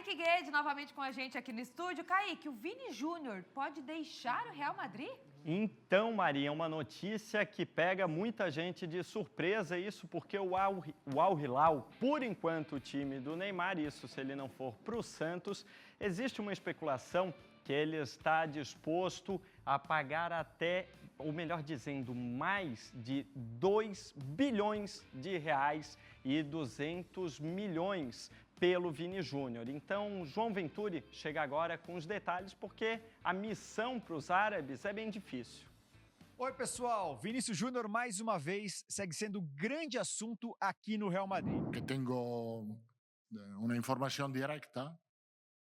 Kaique Guedes novamente com a gente aqui no estúdio. Kaique, o Vini Júnior pode deixar o Real Madrid? Então, Maria, uma notícia que pega muita gente de surpresa, isso porque o Al Hilal, por enquanto o time do Neymar, isso se ele não for para o Santos, existe uma especulação que ele está disposto a pagar até, ou melhor dizendo, mais de 2 bilhões de reais e 200 milhões pelo Vini Júnior. Então, João Venturi chega agora com os detalhes, porque a missão para os árabes é bem difícil. Oi, pessoal. Vinícius Júnior, mais uma vez, segue sendo grande assunto aqui no Real Madrid. Que tengo una información directa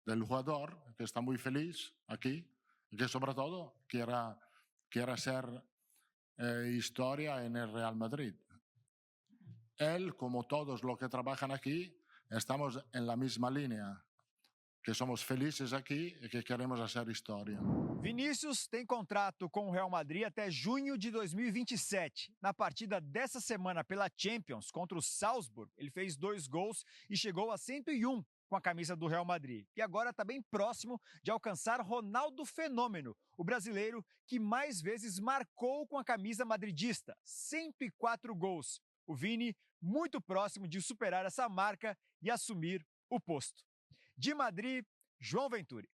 del jugador, que está muy feliz aquí, y que sobre todo quiere hacer historia en el Real Madrid. Él, como todos los que trabajan aquí, estamos en la misma línea, que somos felices aqui e que queremos fazer história. Vinícius tem contrato com o Real Madrid até junho de 2027. Na partida dessa semana pela Champions contra o Salzburg, ele fez 2 gols e chegou a 101 com a camisa do Real Madrid. E agora está bem próximo de alcançar Ronaldo Fenômeno, o brasileiro que mais vezes marcou com a camisa madridista, 104 gols. O Vini muito próximo de superar essa marca e assumir o posto. De Madrid, João Venturi.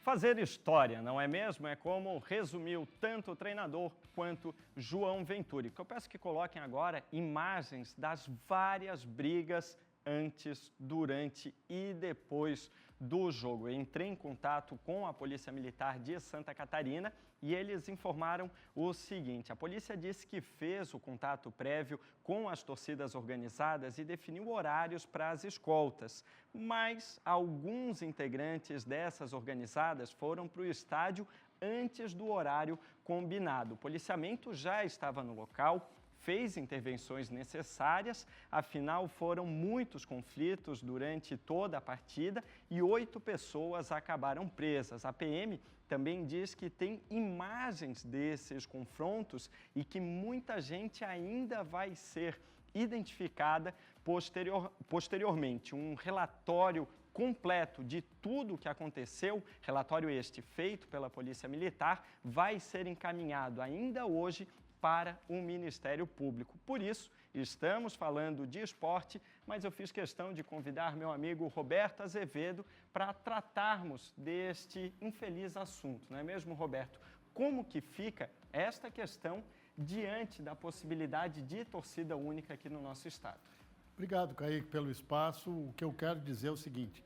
Fazer história, não é mesmo? É como resumiu tanto o treinador quanto João Venturi. Que eu peço que coloquem agora imagens das várias brigas antes, durante e depois do jogo. Eu entrei em contato com a Polícia Militar de Santa Catarina e eles informaram o seguinte: a polícia disse que fez o contato prévio com as torcidas organizadas e definiu horários para as escoltas, mas alguns integrantes dessas organizadas foram para o estádio antes do horário combinado. O policiamento já estava no local, fez intervenções necessárias, afinal foram muitos conflitos durante toda a partida e 8 pessoas acabaram presas. A PM também diz que tem imagens desses confrontos e que muita gente ainda vai ser identificada posteriormente. Um relatório completo de tudo o que aconteceu, relatório este feito pela Polícia Militar, vai ser encaminhado ainda hoje para o Ministério Público. Por isso, estamos falando de esporte, mas eu fiz questão de convidar meu amigo Roberto Azevedo para tratarmos deste infeliz assunto, não é mesmo, Roberto? Como que fica esta questão diante da possibilidade de torcida única aqui no nosso estado? Obrigado, Kaique, pelo espaço. O que eu quero dizer é o seguinte: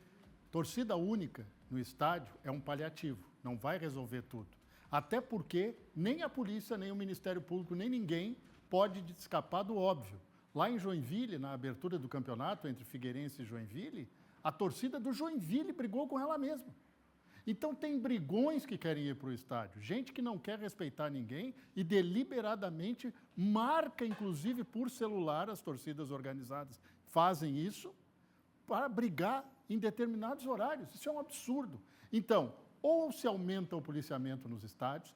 torcida única no estádio é um paliativo, não vai resolver tudo. Até porque nem a polícia, nem o Ministério Público, nem ninguém pode escapar do óbvio. Lá em Joinville, na abertura do campeonato entre Figueirense e Joinville, a torcida do Joinville brigou com ela mesma. Então tem brigões que querem ir para o estádio, gente que não quer respeitar ninguém e deliberadamente marca, inclusive por celular, as torcidas organizadas fazem isso para brigar em determinados horários. Isso é um absurdo. Então, ou se aumenta o policiamento nos estádios,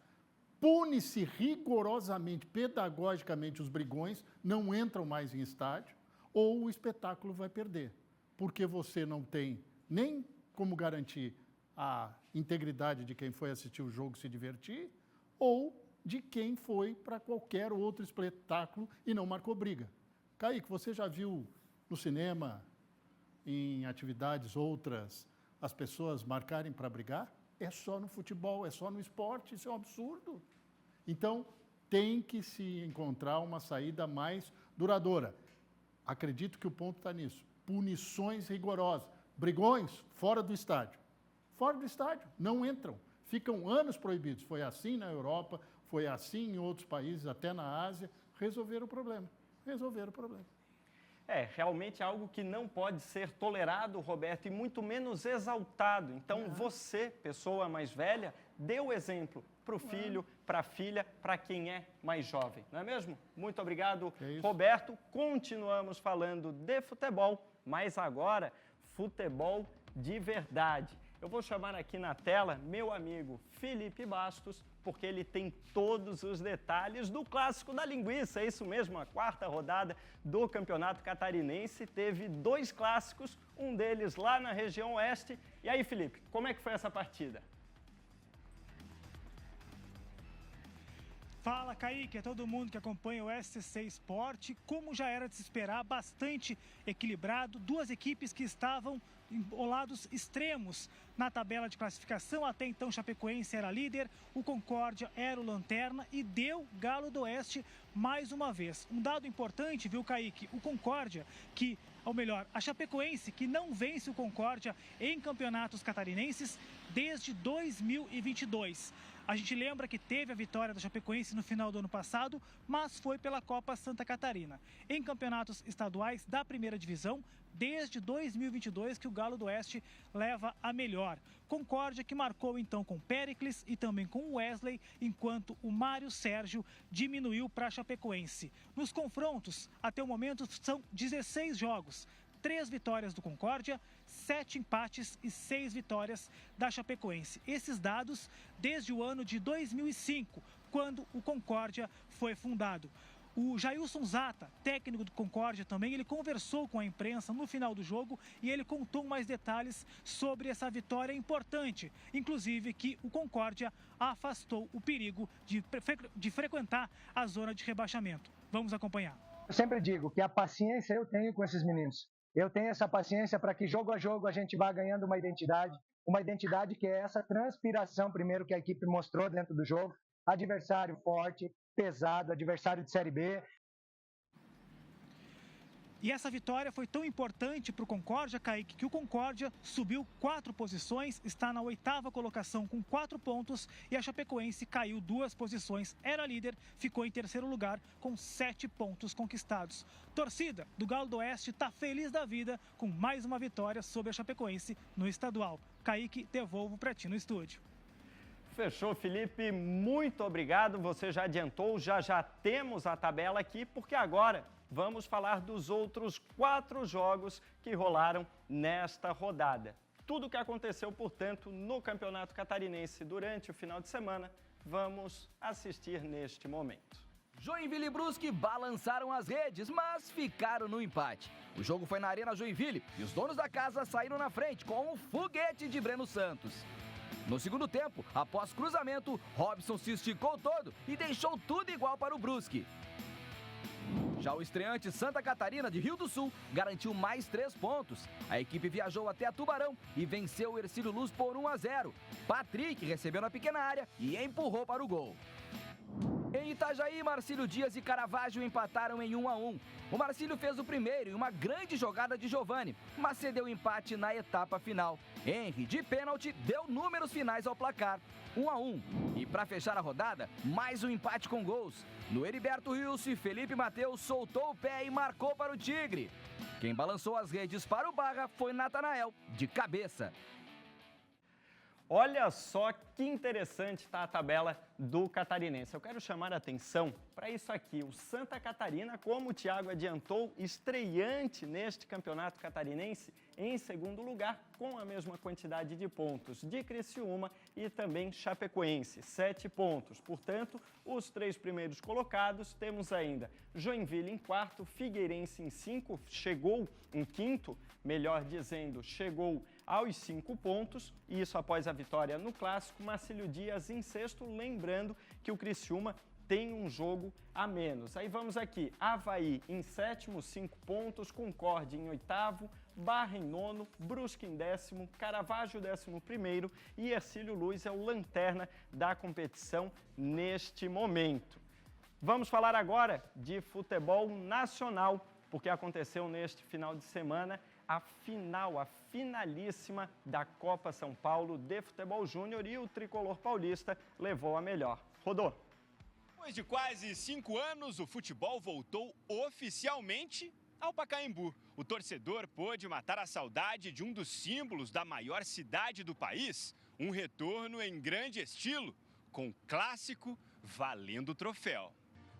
pune-se rigorosamente, pedagogicamente os brigões, não entram mais em estádio, ou o espetáculo vai perder, porque você não tem nem como garantir a integridade de quem foi assistir o jogo se divertir, ou de quem foi para qualquer outro espetáculo e não marcou briga. Kaique, você já viu no cinema, em atividades outras, as pessoas marcarem para brigar? É só no futebol, é só no esporte, isso é um absurdo. Então, tem que se encontrar uma saída mais duradoura. Acredito que o ponto está nisso. Punições rigorosas. Brigões, fora do estádio. Fora do estádio, não entram. Ficam anos proibidos. Foi assim na Europa, foi assim em outros países, até na Ásia. Resolveram o problema. Resolveram o problema. É, realmente é algo que não pode ser tolerado, Roberto, e muito menos exaltado. Então, você, pessoa mais velha, dê o exemplo para o filho, para a filha, para quem é mais jovem, não é mesmo? Muito obrigado, Roberto. Continuamos falando de futebol, mas agora, futebol de verdade. Eu vou chamar aqui na tela meu amigo Felipe Bastos porque ele tem todos os detalhes do Clássico da Linguiça. É isso mesmo, a quarta rodada do Campeonato Catarinense teve 2 clássicos, um deles lá na região oeste. E aí, Felipe, como é que foi essa partida? Fala, Kaique, é todo mundo que acompanha o SC Sport. Como já era de se esperar, bastante equilibrado. 2 equipes que estavam em lados extremos na tabela de classificação. Até então, Chapecoense era líder, o Concórdia era o lanterna e deu Galo do Oeste mais uma vez. Um dado importante, viu, Kaique? O Concórdia, a Chapecoense, que não vence o Concórdia em campeonatos catarinenses desde 2022. A gente lembra que teve a vitória da Chapecoense no final do ano passado, mas foi pela Copa Santa Catarina. Em campeonatos estaduais da primeira divisão, desde 2022 que o Galo do Oeste leva a melhor. Concórdia que marcou então com Péricles e também com Wesley, enquanto o Mário Sérgio diminuiu para a Chapecoense. Nos confrontos, até o momento, são 16 jogos. 3 vitórias do Concórdia, 7 empates e 6 vitórias da Chapecoense. Esses dados desde o ano de 2005, quando o Concórdia foi fundado. O Jailson Zata, técnico do Concórdia também, ele conversou com a imprensa no final do jogo e ele contou mais detalhes sobre essa vitória importante. Inclusive que o Concórdia afastou o perigo de frequentar a zona de rebaixamento. Vamos acompanhar. Eu sempre digo que a paciência eu tenho com esses meninos. Eu tenho essa paciência para que jogo a jogo a gente vá ganhando uma identidade que é essa transpiração primeiro que a equipe mostrou dentro do jogo, adversário forte, pesado, adversário de Série B. E essa vitória foi tão importante para o Concórdia, Kaique, que o Concórdia subiu 4 posições, está na 8ª colocação com 4 pontos e a Chapecoense caiu 2 posições, era líder, ficou em 3º lugar com 7 pontos conquistados. Torcida do Galo do Oeste está feliz da vida com mais uma vitória sobre a Chapecoense no estadual. Kaique, devolvo para ti no estúdio. Fechou, Felipe, muito obrigado. Você já adiantou, já temos a tabela aqui, porque agora vamos falar dos outros 4 jogos que rolaram nesta rodada. Tudo o que aconteceu, portanto, no Campeonato Catarinense durante o final de semana, vamos assistir neste momento. Joinville e Brusque balançaram as redes, mas ficaram no empate. O jogo foi na Arena Joinville e os donos da casa saíram na frente com um foguete de Breno Santos. No segundo tempo, após cruzamento, Robson se esticou todo e deixou tudo igual para o Brusque. Já o estreante Santa Catarina de Rio do Sul garantiu mais 3 pontos. A equipe viajou até a Tubarão e venceu o Hercílio Luz por 1-0. Patrick recebeu na pequena área e empurrou para o gol. Em Itajaí, Marcílio Dias e Caravaggio empataram em 1-1. O Marcílio fez o primeiro e uma grande jogada de Giovani, mas cedeu o empate na etapa final. Henry, de pênalti, deu números finais ao placar, 1-1. E para fechar a rodada, mais um empate com gols. No Heriberto Rilse, Felipe Mateus soltou o pé e marcou para o Tigre. Quem balançou as redes para o Barra foi Natanael, de cabeça. Olha só que interessante está a tabela do Catarinense. Eu quero chamar a atenção para isso aqui. O Santa Catarina, como o Thiago adiantou, estreante neste Campeonato Catarinense, em segundo lugar, com a mesma quantidade de pontos de Criciúma e também Chapecoense, 7 pontos. Portanto, os 3 primeiros colocados, temos ainda Joinville em quarto, Figueirense em 5, chegou em quinto, melhor dizendo, chegou aos 5 pontos, isso após a vitória no Clássico. Marcílio Dias em sexto, lembrando que o Criciúma tem um jogo a menos. Aí vamos aqui, Avaí em sétimo, 5 pontos, Concórdia em oitavo, Barra em nono, Brusque em 10º, Caravaggio 11º e Hercílio Luz é o lanterna da competição neste momento. Vamos falar agora de futebol nacional, porque aconteceu neste final de semana a finalíssima da Copa São Paulo de Futebol Júnior e o tricolor paulista levou a melhor. Rodou. Depois de quase 5 anos, o futebol voltou oficialmente ao Pacaembu. O torcedor pôde matar a saudade de um dos símbolos da maior cidade do país. Um retorno em grande estilo, com clássico valendo o troféu.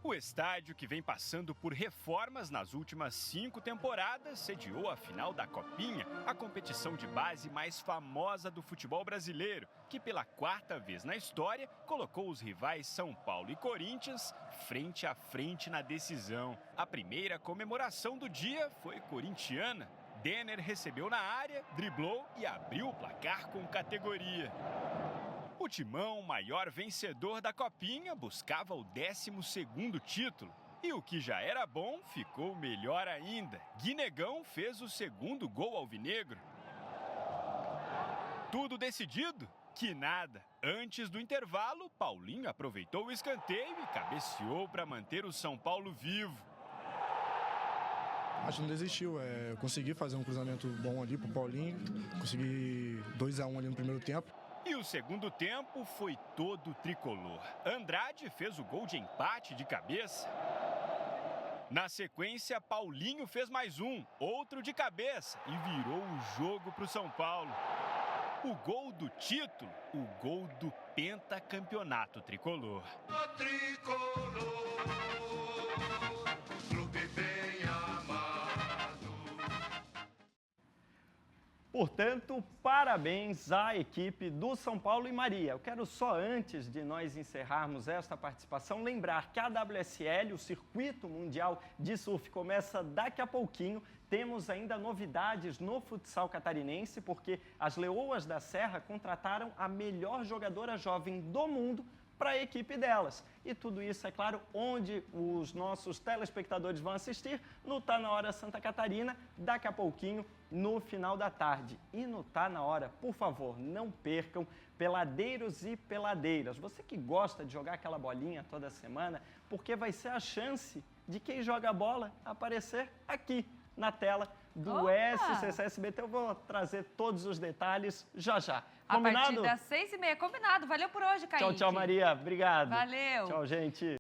O estádio, que vem passando por reformas nas últimas 5 temporadas, sediou a final da Copinha, a competição de base mais famosa do futebol brasileiro, que pela 4ª vez na história colocou os rivais São Paulo e Corinthians frente a frente na decisão. A primeira comemoração do dia foi corintiana. Denner recebeu na área, driblou e abriu o placar com categoria. O Timão, maior vencedor da Copinha, buscava o 12º título. E o que já era bom ficou melhor ainda. Guinegão fez o 2º gol alvinegro. Tudo decidido? Que nada. Antes do intervalo, Paulinho aproveitou o escanteio e cabeceou para manter o São Paulo vivo. A gente não desistiu, consegui fazer um cruzamento bom ali pro Paulinho, consegui 2-1 ali no primeiro tempo. E o segundo tempo foi todo tricolor. Andrade fez o gol de empate de cabeça. Na sequência, Paulinho fez mais um, outro de cabeça, e virou o jogo para o São Paulo. O gol do título, o gol do pentacampeonato tricolor. Portanto, parabéns à equipe do São Paulo e Maria. Eu quero só, antes de nós encerrarmos esta participação, lembrar que a WSL, o Circuito Mundial de Surf, começa daqui a pouquinho. Temos ainda novidades no futsal catarinense, porque as Leoas da Serra contrataram a melhor jogadora jovem do mundo para a equipe delas. E tudo isso, é claro, onde os nossos telespectadores vão assistir, no Tá Na Hora Santa Catarina, daqui a pouquinho, no final da tarde. E no Tá Na Hora, por favor, não percam peladeiros e peladeiras. Você que gosta de jogar aquela bolinha toda semana, porque vai ser a chance de quem joga bola aparecer aqui na tela do SCC SBT. Eu vou trazer todos os detalhes já já. Combinado? A partir das 6h30. Combinado. Valeu por hoje, Kaique. Tchau, tchau, Maria. Obrigado. Valeu. Tchau, gente.